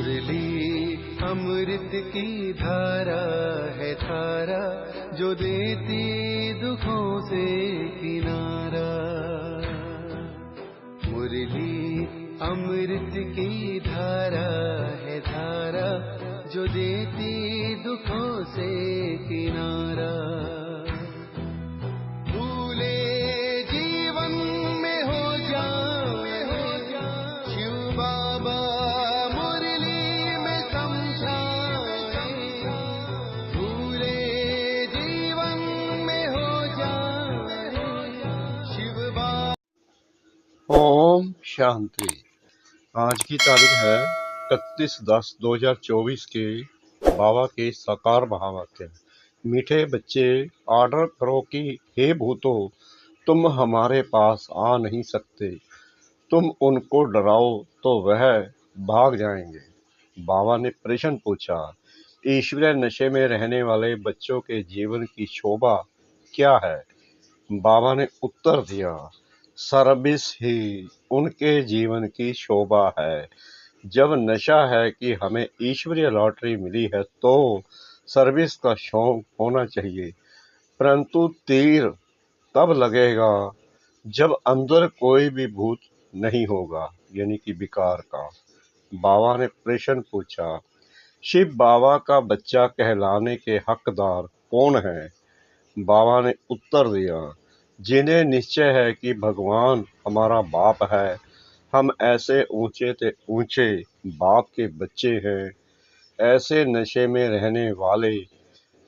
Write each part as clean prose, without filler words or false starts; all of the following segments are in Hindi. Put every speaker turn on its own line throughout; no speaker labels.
मुरली अमृत की धारा है धारा, जो देती दुखों से किनारा। मुरली अमृत की धारा है धारा, जो देती दुखों से किनारा। भूले जीवन में हो जाए शिव बाबा मुरली में समझाए। भूले जीवन में हो जाए शिव बाबा।
ओम शांति। आज की तारीख है 31/10/2024 के बाबा के साकार महावाक्य। मीठे बच्चे, ऑर्डर करो कि हे भूतों, तुम हमारे पास आ नहीं सकते। तुम उनको डराओ तो वह भाग जाएंगे। बाबा ने प्रश्न पूछा, ईश्वरीय नशे में रहने वाले बच्चों के जीवन की शोभा क्या है? बाबा ने उत्तर दिया, सर्विस ही उनके जीवन की शोभा है। जब नशा है कि हमें ईश्वरीय लॉटरी मिली है तो सर्विस का शौक होना चाहिए, परंतु तीर तब लगेगा जब अंदर कोई भी भूत नहीं होगा, यानी कि विकार का। बाबा ने प्रश्न पूछा, शिव बाबा का बच्चा कहलाने के हकदार कौन है? बाबा ने उत्तर दिया, जिन्हें निश्चय है कि भगवान हमारा बाप है। हम ऐसे ऊंचे से ऊंचे बाप के बच्चे हैं। ऐसे नशे में रहने वाले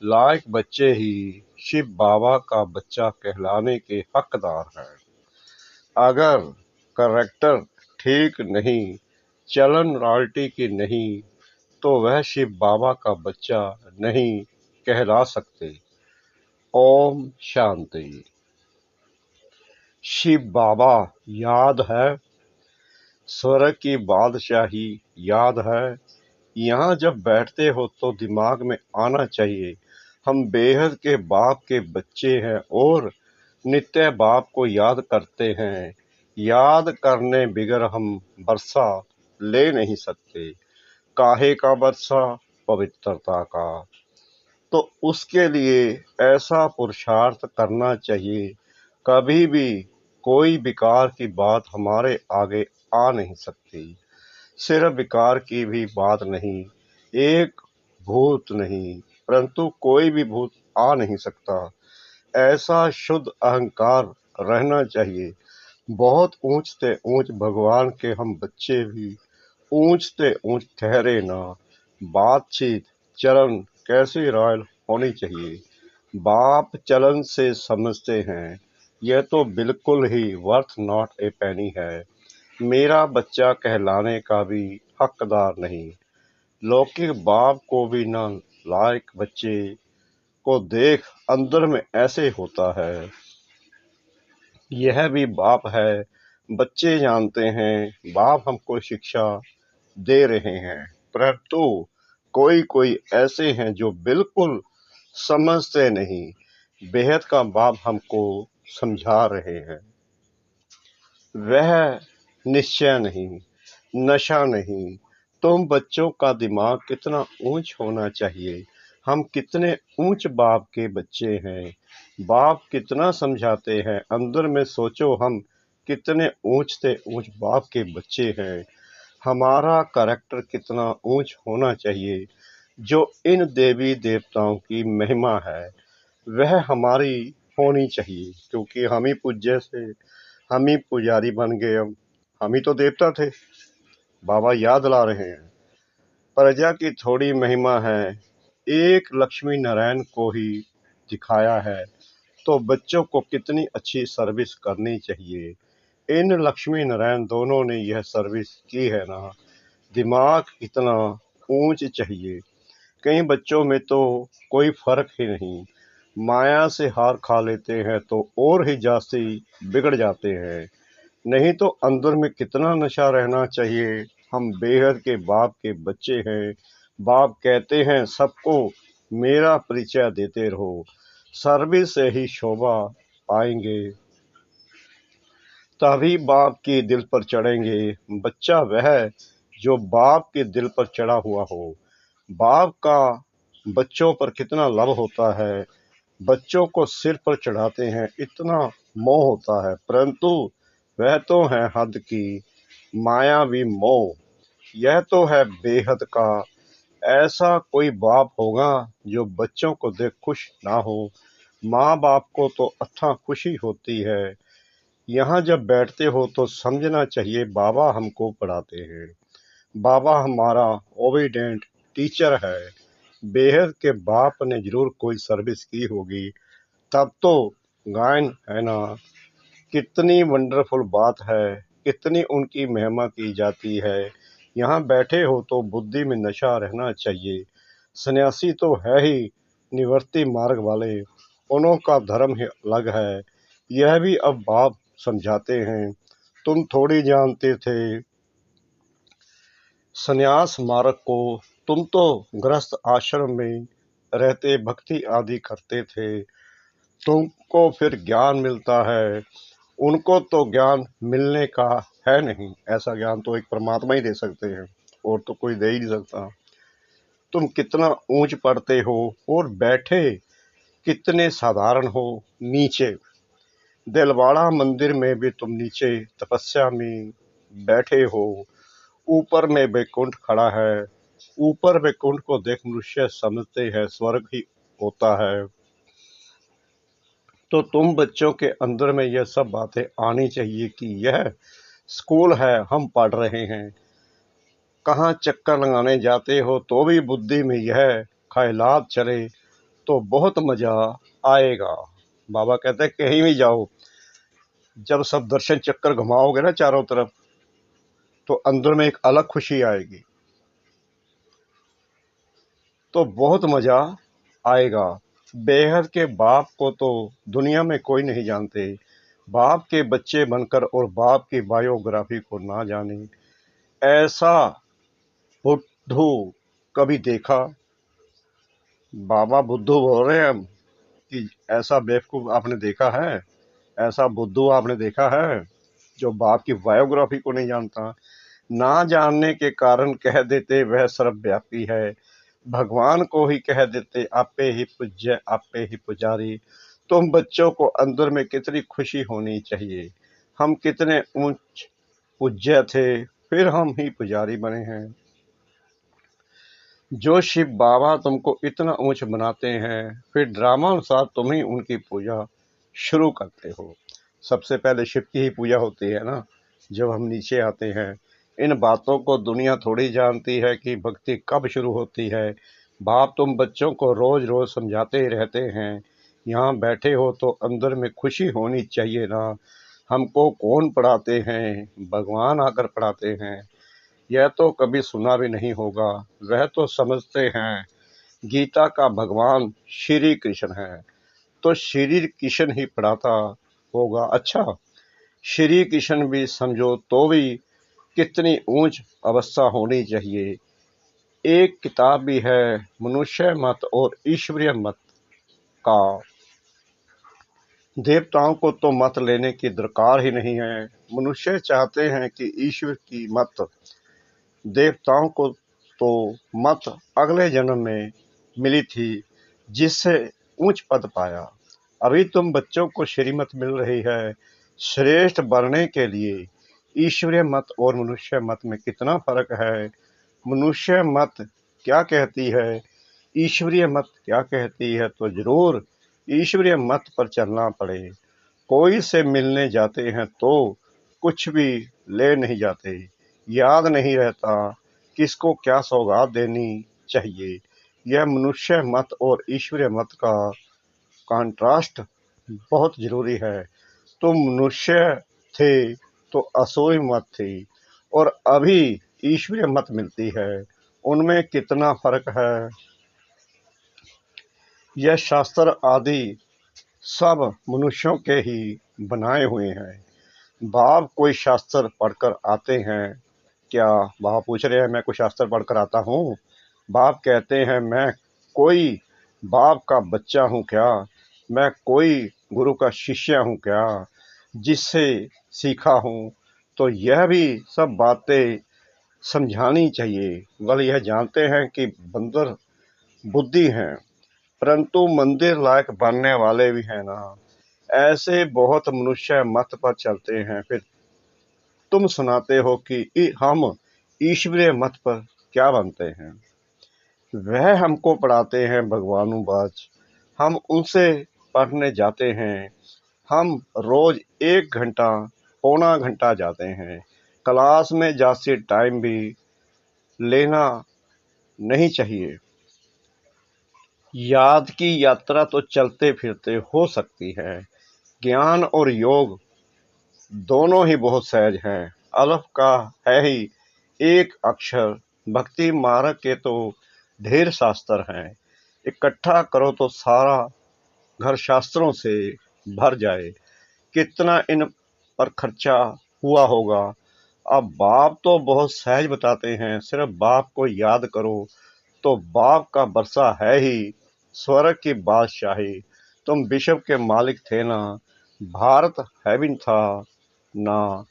लायक बच्चे ही शिव बाबा का बच्चा कहलाने के हकदार हैं। अगर करैक्टर ठीक नहीं, चलन रॉयल्टी की नहीं, तो वह शिव बाबा का बच्चा नहीं कहला सकते। ओम शांति। शिव बाबा याद है? स्वर्ग की बादशाही याद है? यहाँ जब बैठते हो तो दिमाग में आना चाहिए, हम बेहद के बाप के बच्चे हैं और नित्य बाप को याद करते हैं। याद करने बिगर हम बरसा ले नहीं सकते। काहे का बरसा? पवित्रता का। तो उसके लिए ऐसा पुरुषार्थ करना चाहिए, कभी भी कोई विकार की बात हमारे आगे आ नहीं सकती। सिर्फ विकार की भी बात नहीं, एक भूत नहीं, परंतु कोई भी भूत आ नहीं सकता। ऐसा शुद्ध अहंकार रहना चाहिए। बहुत ऊंचते ऊंच भगवान के हम बच्चे भी ऊंचते ऊंच ठहरे ना। बातचीत चलन कैसी रॉयल होनी चाहिए? बाप चलन से समझते हैं, यह तो बिल्कुल ही वर्थ नॉट ए पेनी है। मेरा बच्चा कहलाने का भी हकदार नहीं। लौकिक बाप को भी न लायक बच्चे को देख अंदर में ऐसे होता है। यह भी बाप है। बच्चे जानते हैं बाप हमको शिक्षा दे रहे हैं, परंतु कोई कोई ऐसे हैं जो बिल्कुल समझते नहीं। बेहद का बाप हमको समझा रहे हैं। वह निश्चय नहीं, नशा नहीं। तुम बच्चों का दिमाग कितना ऊंच होना चाहिए। हम कितने ऊंच बाप के बच्चे हैं। बाप कितना समझाते हैं, अंदर में सोचो हम कितने ऊंच से ऊंच बाप के बच्चे हैं। हमारा करैक्टर कितना ऊंच होना चाहिए। जो इन देवी देवताओं की महिमा है वह हमारी होनी चाहिए, क्योंकि हम ही पूज्य से हम ही पुजारी बन गए। अब हम ही तो देवता थे। बाबा याद ला रहे हैं, प्रजा की थोड़ी महिमा है। एक लक्ष्मी नारायण को ही दिखाया है, तो बच्चों को कितनी अच्छी सर्विस करनी चाहिए। इन लक्ष्मी नारायण दोनों ने यह सर्विस की है ना। दिमाग इतना ऊंच चाहिए। कई बच्चों में तो कोई फर्क ही नहीं, माया से हार खा लेते हैं तो और ही जास्ती बिगड़ जाते हैं। नहीं तो अंदर में कितना नशा रहना चाहिए। हम बेहद के बाप के बच्चे हैं। बाप कहते हैं सबको मेरा परिचय देते रहो, सर्विस से ही शोभा पाएंगे, तभी बाप की दिल पर चढ़ेंगे। बच्चा वह जो बाप के दिल पर चढ़ा हुआ हो। बाप का बच्चों पर कितना लव होता है, बच्चों को सिर पर चढ़ाते हैं, इतना मोह होता है, परंतु वह तो है हद की मायावी मोह। यह तो है बेहद का। ऐसा कोई बाप होगा जो बच्चों को देख खुश ना हो। माँ बाप को तो अथाह खुशी होती है। यहाँ जब बैठते हो तो समझना चाहिए बाबा हमको पढ़ाते हैं। बाबा हमारा ओबीडेंट टीचर है। बेहद के बाप ने जरूर कोई सर्विस की होगी, तब तो गायन है ना। कितनी वंडरफुल बात है, कितनी उनकी महिमा की जाती है। यहाँ बैठे हो तो बुद्धि में नशा रहना चाहिए। सन्यासी तो है ही निवृत्ति मार्ग वाले, उन्हों का धर्म ही अलग है। यह भी अब बाप समझाते हैं। तुम थोड़ी जानते थे सन्यास मार्ग को। तुम तो गृहस्थ आश्रम में रहते भक्ति आदि करते थे। तुमको फिर ज्ञान मिलता है, उनको तो ज्ञान मिलने का है नहीं। ऐसा ज्ञान तो एक परमात्मा ही दे सकते हैं, और तो कोई दे ही नहीं सकता। तुम कितना ऊंच पढ़ते हो और बैठे कितने साधारण हो नीचे। दिलवाड़ा मंदिर में भी तुम नीचे तपस्या में बैठे हो। ऊपर में वैकुंठ खड़ा है। ऊपर वैकुंठ को देख मनुष्य समझते हैं स्वर्ग ही होता है। तो तुम बच्चों के अंदर में यह सब बातें आनी चाहिए कि यह स्कूल है, हम पढ़ रहे हैं। कहाँ चक्कर लगाने जाते हो तो भी बुद्धि में यह ख्यालात चले तो बहुत मजा आएगा। बाबा कहते हैं कहीं भी जाओ, जब सब दर्शन चक्कर घुमाओगे ना चारों तरफ, तो अंदर में एक अलग खुशी आएगी, तो बहुत मजा आएगा। बेहद के बाप को तो दुनिया में कोई नहीं जानते। बाप के बच्चे बनकर और बाप की बायोग्राफी को ना जाने, ऐसा बुद्धू कभी देखा? बाबा बुद्धू बोल रहे हैं हम कि ऐसा बेवकूफ आपने देखा है? ऐसा बुद्धू आपने देखा है जो बाप की बायोग्राफी को नहीं जानता? ना जानने के कारण कह देते वह सर्वव्यापी है। भगवान को ही कह देते आपे ही पूज्य, आपे ही पुजारी। तुम बच्चों को अंदर में कितनी खुशी होनी चाहिए। हम कितने ऊंच पूज्य थे, फिर हम ही पुजारी बने हैं। जो शिव बाबा तुमको इतना ऊंच बनाते हैं, फिर ड्रामा अनुसार तुम ही उनकी पूजा शुरू करते हो। सबसे पहले शिव की ही पूजा होती है ना, जब हम नीचे आते हैं। इन बातों को दुनिया थोड़ी जानती है कि भक्ति कब शुरू होती है। बाप तुम बच्चों को रोज रोज समझाते ही रहते हैं। यहाँ बैठे हो तो अंदर में खुशी होनी चाहिए ना। हमको कौन पढ़ाते हैं? भगवान आकर पढ़ाते हैं। यह तो कभी सुना भी नहीं होगा। वह तो समझते हैं गीता का भगवान श्री कृष्ण है, तो श्री कृष्ण ही पढ़ाता होगा। अच्छा, श्री कृष्ण भी समझो तो भी कितनी ऊंच अवस्था होनी चाहिए। एक किताब भी है मनुष्य मत और ईश्वरीय मत का। देवताओं को तो मत लेने की दरकार ही नहीं है। मनुष्य चाहते हैं कि ईश्वर की मत। देवताओं को तो मत अगले जन्म में मिली थी, जिससे ऊंच पद पाया। अभी तुम बच्चों को श्रीमत मिल रही है श्रेष्ठ बनने के लिए। ईश्वरीय मत और मनुष्य मत में कितना फर्क है। मनुष्य मत क्या कहती है, ईश्वरीय मत क्या कहती है, तो जरूर ईश्वरीय मत पर चलना पड़े। कोई से मिलने जाते हैं तो कुछ भी ले नहीं जाते। याद नहीं रहता किसको क्या सौगात देनी चाहिए। यह मनुष्य मत और ईश्वरीय मत का कंट्रास्ट बहुत जरूरी है। तो मनुष्य थे तो असुरी मत थी, और अभी ईश्वरीय मत मिलती है। उनमें कितना फर्क है। यह शास्त्र आदि सब मनुष्यों के ही बनाए हुए हैं। बाप कोई शास्त्र पढ़कर आते हैं क्या? बाप पूछ रहे हैं मैं कोई शास्त्र पढ़कर आता हूँ? बाप कहते हैं मैं कोई बाप का बच्चा हूँ क्या? मैं कोई गुरु का शिष्य हूँ क्या, जिससे सीखा हूँ? तो यह भी सब बातें समझानी चाहिए। वह यह जानते हैं कि बंदर बुद्धि हैं, परंतु मंदिर लायक बनने वाले भी हैं ना। ऐसे बहुत मनुष्य मत पर चलते हैं, फिर तुम सुनाते हो कि हम ईश्वरीय मत पर क्या बनते हैं। वह हमको पढ़ाते हैं भगवानुवाच, हम उनसे पढ़ने जाते हैं। हम रोज 1 घंटा पौना घंटा जाते हैं। क्लास में जाते टाइम भी लेना नहीं चाहिए। याद की यात्रा तो चलते फिरते हो सकती है। ज्ञान और योग दोनों ही बहुत सहज हैं। अलफ का है ही एक अक्षर। भक्ति मार्ग के तो ढेर शास्त्र हैं। इकट्ठा करो तो सारा घर शास्त्रों से भर जाए। कितना इन पर खर्चा हुआ होगा। अब बाप तो बहुत सहज बताते हैं, सिर्फ बाप को याद करो तो बाप का बरसा है ही स्वर्ग की बादशाही। तुम विश्व के मालिक थे ना, भारत हैविन था ना,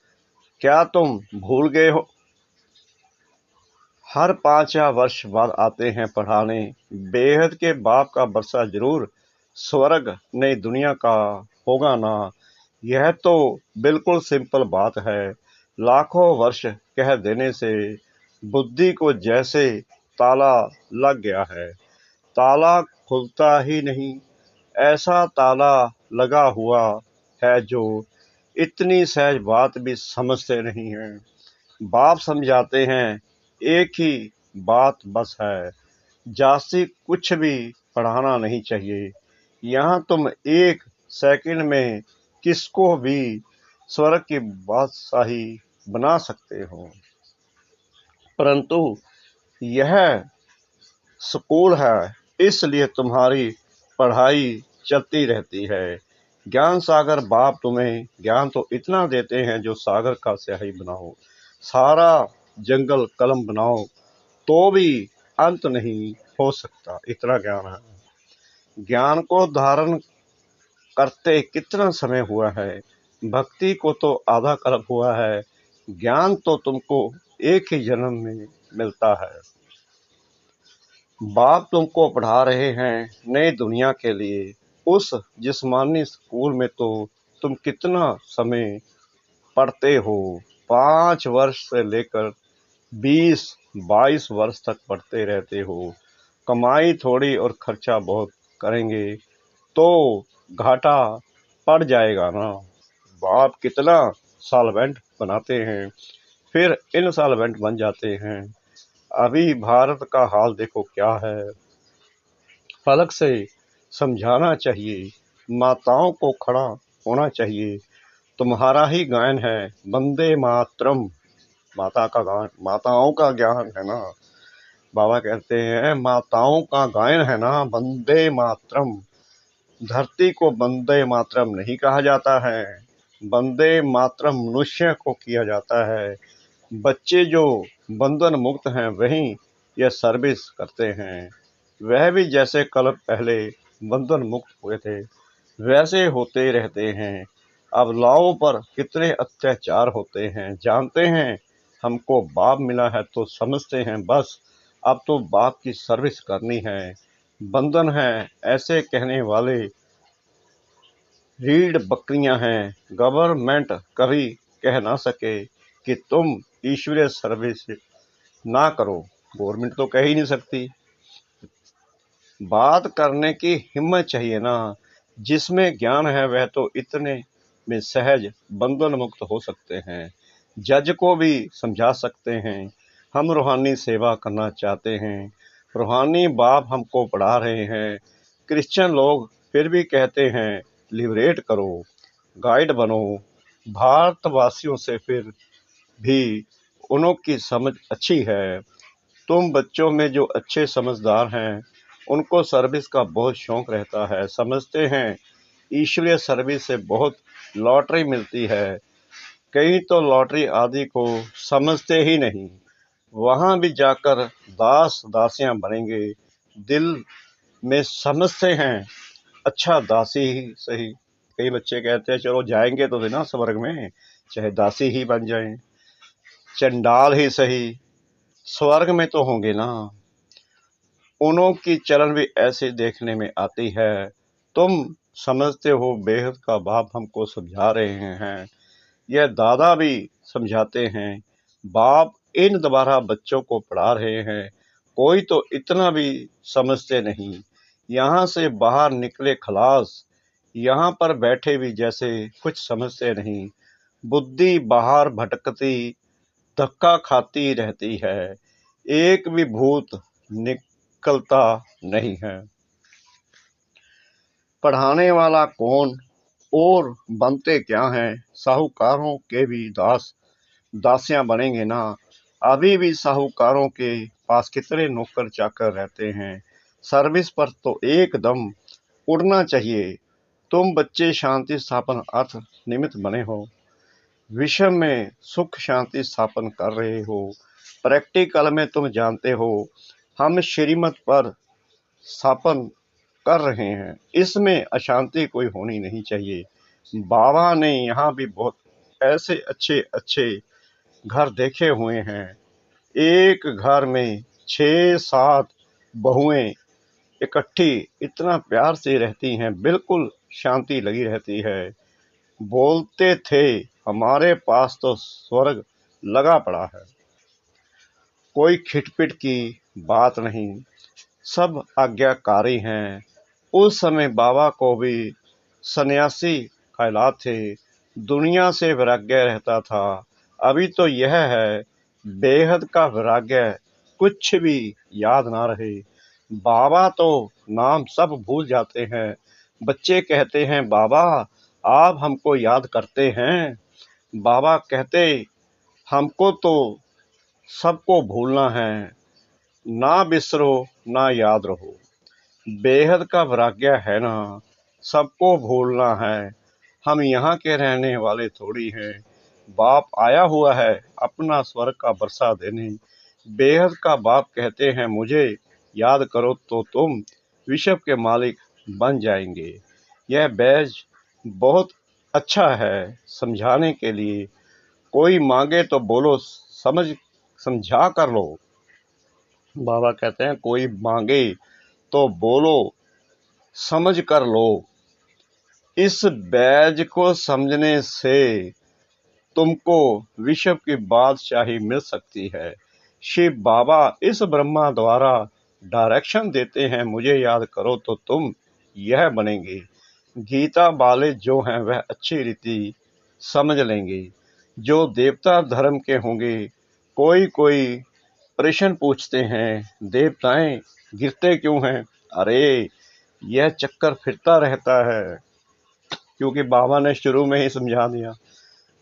क्या तुम भूल गए हो। हर 5 वर्ष बाद आते हैं पढ़ाने, बेहद के बाप का बरसा जरूर स्वर्ग नई दुनिया का होगा ना। यह तो बिल्कुल सिंपल बात है। लाखों वर्ष कह देने से बुद्धि को जैसे ताला लग गया है, ताला खुलता ही नहीं। ऐसा ताला लगा हुआ है जो इतनी सहज बात भी समझते नहीं हैं। बाप समझाते हैं एक ही बात बस है, जास्ती कुछ भी पढ़ाना नहीं चाहिए। यहाँ तुम 1 सेकंड में किसको भी स्वर्ग की बादशाही बना सकते हो। परंतु यह स्कूल है, इसलिए तुम्हारी पढ़ाई चलती रहती है। ज्ञान सागर बाप तुम्हें ज्ञान तो इतना देते हैं जो सागर का स्याही बनाओ। सारा जंगल कलम बनाओ तो भी अंत नहीं हो सकता, इतना ज्ञान है। ज्ञान को धारण करते कितना समय हुआ है। भक्ति को तो आधा कल्प हुआ है। ज्ञान तो तुमको एक ही जन्म में मिलता है। बाप तुमको पढ़ा रहे हैं नई दुनिया के लिए। उस जिस्मानी स्कूल में तो तुम कितना समय पढ़ते हो। 5 वर्ष से लेकर 20-22 वर्ष तक पढ़ते रहते हो। कमाई थोड़ी और खर्चा बहुत करेंगे तो घाटा पड़ जाएगा ना। बाप कितना सॉल्वेंट बनाते हैं, फिर इनसॉल्वेंट बन जाते हैं। अभी भारत का हाल देखो क्या है। फलक से समझाना चाहिए, माताओं को खड़ा होना चाहिए। तुम्हारा ही गायन है वंदे मातरम। माता का गान, माताओं का ज्ञान है ना। बाबा कहते हैं माताओं का गायन है ना वंदे मातरम। धरती को वंदे मातरम नहीं कहा जाता है, वंदे मातरम मनुष्य को किया जाता है। बच्चे जो बंधन मुक्त हैं वही यह सर्विस करते हैं। वह भी जैसे कल पहले बंधन मुक्त हुए थे वैसे होते रहते हैं। अब लाओ पर कितने अत्याचार होते हैं, जानते हैं। हमको बाप मिला है तो समझते हैं बस, अब तो बाप की सर्विस करनी है। बंधन है ऐसे कहने वाले रीढ़ बकरियां हैं। गवर्नमेंट कभी कह ना सके कि तुम ईश्वरीय सर्विस ना करो, गवर्नमेंट तो कह ही नहीं सकती। बात करने की हिम्मत चाहिए ना। जिसमें ज्ञान है वह तो इतने में सहज बंधन मुक्त हो सकते हैं। जज को भी समझा सकते हैं। हम रूहानी सेवा करना चाहते हैं, रूहानी बाप हमको पढ़ा रहे हैं। क्रिश्चियन लोग फिर भी कहते हैं लिबरेट करो, गाइड बनो। भारतवासियों से फिर भी उनकी समझ अच्छी है। तुम बच्चों में जो अच्छे समझदार हैं उनको सर्विस का बहुत शौक रहता है। समझते हैं ईश्वरीय सर्विस से बहुत लॉटरी मिलती है। कई तो लॉटरी आदि को समझते ही नहीं। वहां भी जाकर दास दासियां बनेंगे। दिल में समझते हैं अच्छा दासी ही सही। कई बच्चे कहते हैं चलो जाएंगे तो ना स्वर्ग में, चाहे दासी ही बन जाएं, चंडाल ही सही। स्वर्ग में तो होंगे ना। उन्हों की चलन भी ऐसे देखने में आती है। तुम समझते हो बेहद का बाप हमको समझा रहे हैं। यह दादा भी समझाते हैं। बाप इन द्वारा बच्चों को पढ़ा रहे हैं। कोई तो इतना भी समझते नहीं। यहाँ से बाहर निकले खलास, यहाँ पर बैठे भी जैसे कुछ समझते नहीं। बुद्धि बाहर भटकती धक्का खाती रहती है। एक भी भूत निकलता नहीं है। पढ़ाने वाला कौन और बनते क्या हैं? साहूकारों के भी दासियां बनेंगे ना। अभी भी साहूकारों के पास कितने नौकर चाकर रहते हैं। सर्विस पर तो एकदम उड़ना चाहिए। तुम बच्चे शांति स्थापन अर्थ निमित्त बने हो। विश्व में सुख शांति स्थापन कर रहे हो। प्रैक्टिकल में तुम जानते हो हम श्रीमत पर स्थापन कर रहे हैं। इसमें अशांति कोई होनी नहीं चाहिए। बाबा ने यहाँ भी बहुत ऐसे अच्छे अच्छे घर देखे हुए हैं। एक घर में 6-7 बहुएं इकट्ठी इतना प्यार से रहती हैं, बिल्कुल शांति लगी रहती है। बोलते थे हमारे पास तो स्वर्ग लगा पड़ा है। कोई खिटपिट की बात नहीं, सब आज्ञाकारी हैं। उस समय बाबा को भी सन्यासी ख्यालात थे। दुनिया से वैराग्य रहता था। अभी तो यह है बेहद का वैराग्य, कुछ भी याद ना रहे। बाबा तो नाम सब भूल जाते हैं। बच्चे कहते हैं बाबा आप हमको याद करते हैं। बाबा कहते हमको तो सबको भूलना है। ना बिसरो ना याद रहो। बेहद का वैराग्य है ना, सबको भूलना है। हम यहाँ के रहने वाले थोड़ी हैं। बाप आया हुआ है अपना स्वर्ग का बरसा देने। बेहद का बाप कहते हैं मुझे याद करो तो तुम विश्व के मालिक बन जाएंगे। यह बैज बहुत अच्छा है समझाने के लिए। कोई मांगे तो बोलो, समझा कर लो। बाबा कहते हैं कोई मांगे तो बोलो, समझ कर लो। इस बैज को समझने से तुमको विश्व की बादशाही मिल सकती है। शिव बाबा इस ब्रह्मा द्वारा डायरेक्शन देते हैं मुझे याद करो तो तुम यह बनेंगे। गीता वाले जो हैं वह अच्छी रीति समझ लेंगे। जो देवता धर्म के होंगे, कोई कोई प्रश्न पूछते हैं देवताएं गिरते क्यों हैं? अरे यह चक्कर फिरता रहता है, क्योंकि बाबा ने शुरू में ही समझा दिया।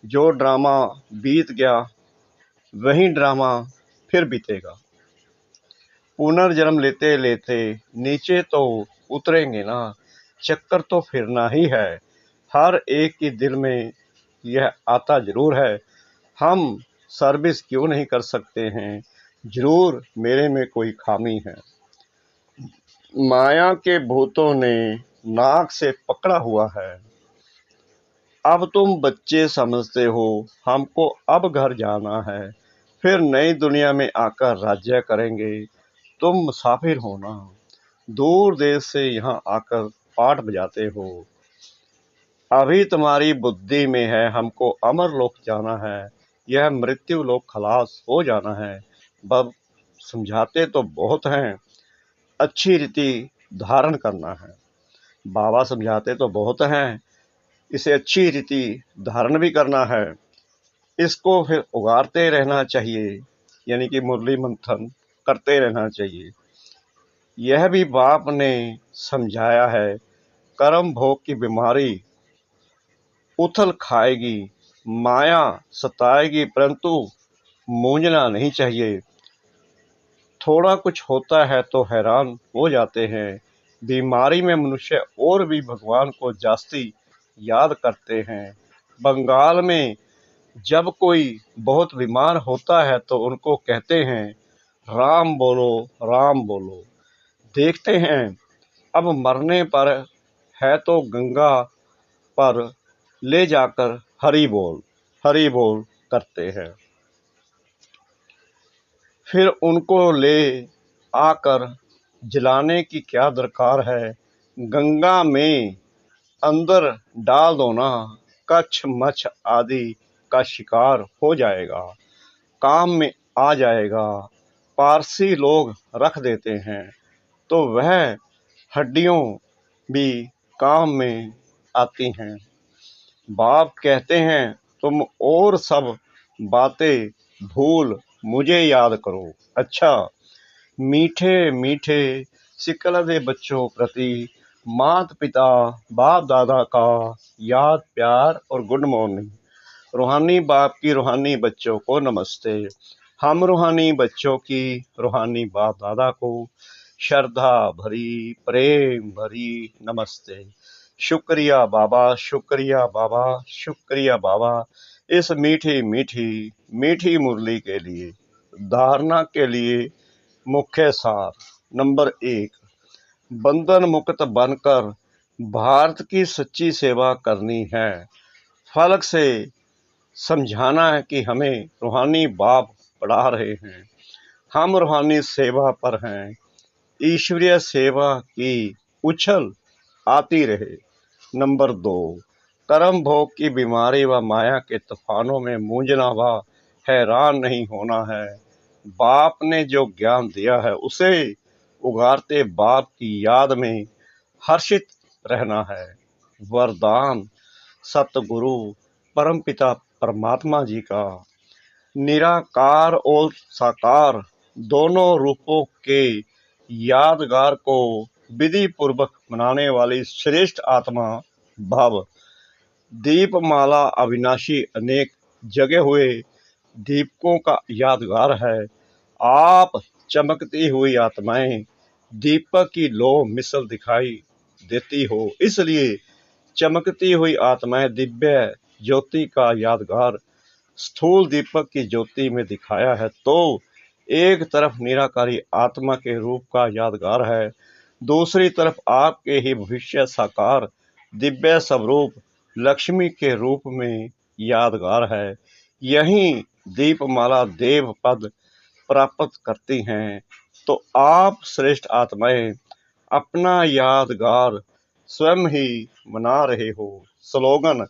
जो ड्रामा बीत गया वही ड्रामा फिर बीतेगा। पुनर्जन्म लेते लेते नीचे तो उतरेंगे ना। चक्कर तो फिरना ही है। हर एक के दिल में यह आता जरूर है हम सर्विस क्यों नहीं कर सकते हैं। जरूर मेरे में कोई खामी है। माया के भूतों ने नाक से पकड़ा हुआ है। अब तुम बच्चे समझते हो हमको अब घर जाना है, फिर नई दुनिया में आकर राज्य करेंगे। तुम मुसाफिर हो ना, दूर देश से यहाँ आकर पाठ बजाते हो। अभी तुम्हारी बुद्धि में है हमको अमर लोक जाना है, यह मृत्यु लोक खलास हो जाना है। बब समझाते तो बहुत हैं, अच्छी रीति धारण करना है। बाबा समझाते तो बहुत हैं, इसे अच्छी रीति धारण भी करना है। इसको फिर उगारते रहना चाहिए, यानी कि मुरली मंथन करते रहना चाहिए। यह भी बाप ने समझाया है। कर्म भोग की बीमारी उथल खाएगी, माया सताएगी, परंतु मूंझना नहीं चाहिए। थोड़ा कुछ होता है तो हैरान हो जाते हैं। बीमारी में मनुष्य और भी भगवान को जास्ती याद करते हैं। बंगाल में जब कोई बहुत बीमार होता है तो उनको कहते हैं राम बोलो, राम बोलो। देखते हैं अब मरने पर है तो गंगा पर ले जाकर हरि बोल करते हैं। फिर उनको ले आकर जलाने की क्या दरकार है। गंगा में अंदर डाल दो ना, कच्छ मच्छ आदि का शिकार हो जाएगा, काम में आ जाएगा। पारसी लोग रख देते हैं तो वह हड्डियों भी काम में आती हैं। बाप कहते हैं तुम और सब बातें भूल मुझे याद करो। अच्छा, मीठे मीठे सिकलदे बच्चों प्रति माता पिता बाप दादा का याद प्यार और गुड मॉर्निंग। रूहानी बाप की रूहानी बच्चों को नमस्ते। हम रूहानी बच्चों की रूहानी बाप दादा को श्रद्धा भरी प्रेम भरी नमस्ते। शुक्रिया बाबा, शुक्रिया बाबा, शुक्रिया बाबा, इस मीठी मीठी मीठी मुरली के लिए। धारणा के लिए मुख्य सार। नंबर 1, बंधन मुक्त बनकर भारत की सच्ची सेवा करनी है। फलक से समझाना है कि हमें रूहानी बाप पढ़ा रहे हैं, हम रूहानी सेवा पर हैं। ईश्वरीय सेवा की उछल आती रहे। नंबर 2, कर्म भोग की बीमारी व माया के तूफानों में मूंझना व हैरान नहीं होना है। बाप ने जो ज्ञान दिया है उसे उगारते बाप की याद में हर्षित रहना है। वरदान सतगुरु परमपिता परमात्मा जी का निराकार और साकार दोनों रूपों के यादगार को विधि पूर्वक मनाने वाली श्रेष्ठ आत्मा भव। दीपमाला अविनाशी अनेक जगे हुए दीपकों का यादगार है। आप चमकती हुई आत्माएं दीपक की लो मिसल दिखाई देती हो, इसलिए चमकती हुई आत्माएं दिव्य ज्योति का यादगार स्थूल दीपक की ज्योति में दिखाया है। तो एक तरफ निराकारी आत्मा के रूप का यादगार है, दूसरी तरफ आपके ही भविष्य साकार दिव्य स्वरूप लक्ष्मी के रूप में यादगार है। यही दीपमाला देव पद प्राप्त करती हैं। तो आप श्रेष्ठ आत्माएं अपना यादगार स्वयं ही बना रहे हो। स्लोगन,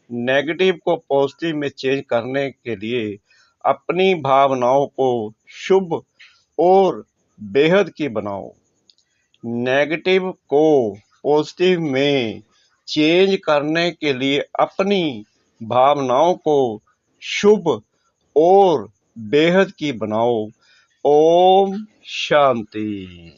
नेगेटिव को पॉजिटिव में चेंज करने के लिए अपनी भावनाओं को शुभ और बेहद की बनाओ। नेगेटिव को पॉजिटिव में चेंज करने के लिए अपनी भावनाओं को शुभ और बेहद की बनाओ। ओम शांति।